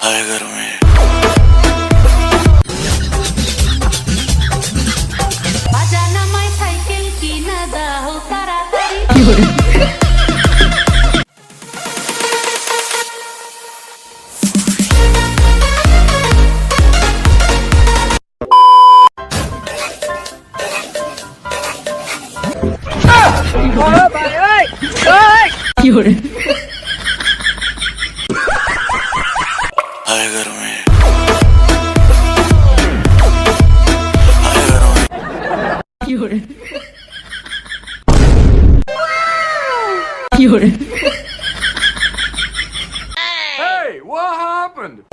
आए घर में बजाना माय साइकिल की ना दाहो तारातारी आए घर में Hey, what happened?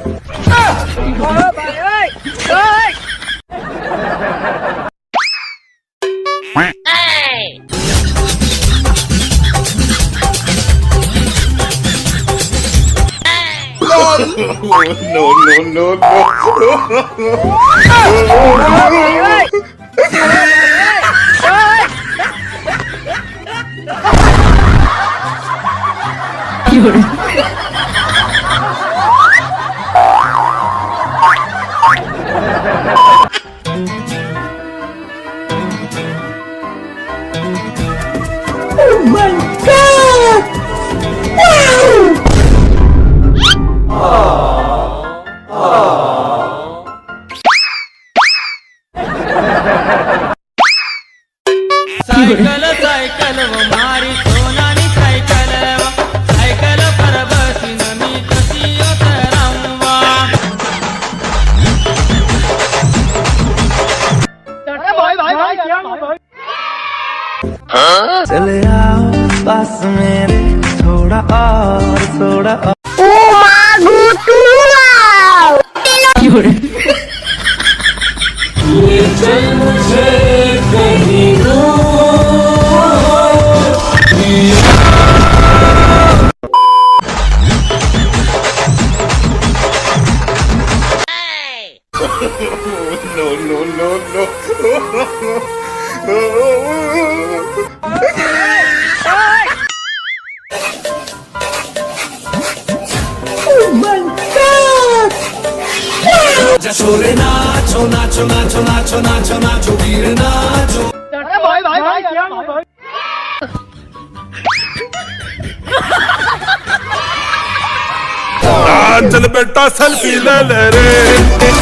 Cycle cycle व मारी सोनानी सायकल सायकल पर बसीन मी कशी उतरावा चले आओ पास मेरे थोड़ा और ये चल मुझे कहीं छोरे नाचो नाचो नाचो नाचो नाचो नाचो वीर नाचो चल बेटा सेल्फी ले ले रे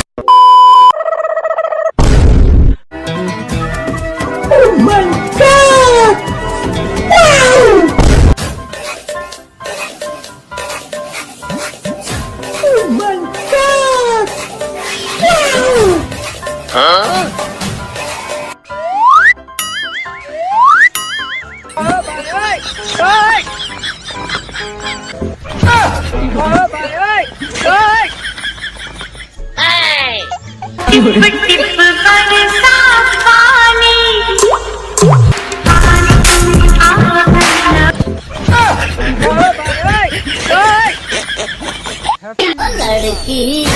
लड़की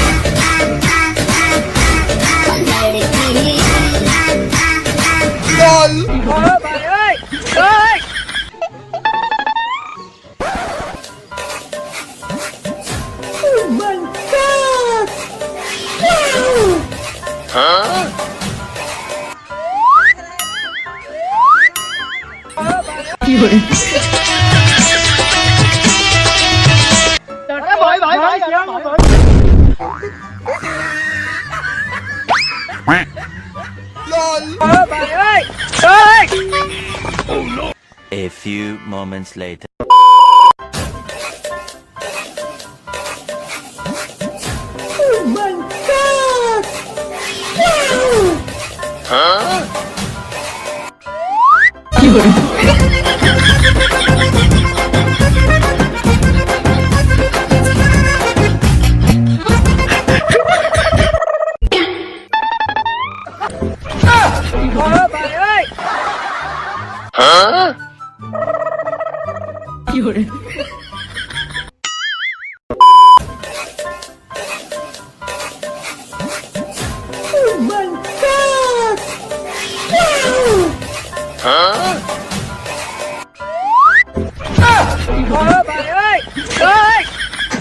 A few moments later.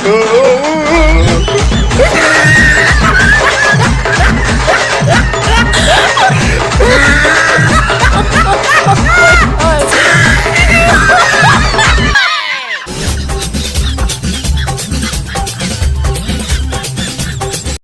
Oh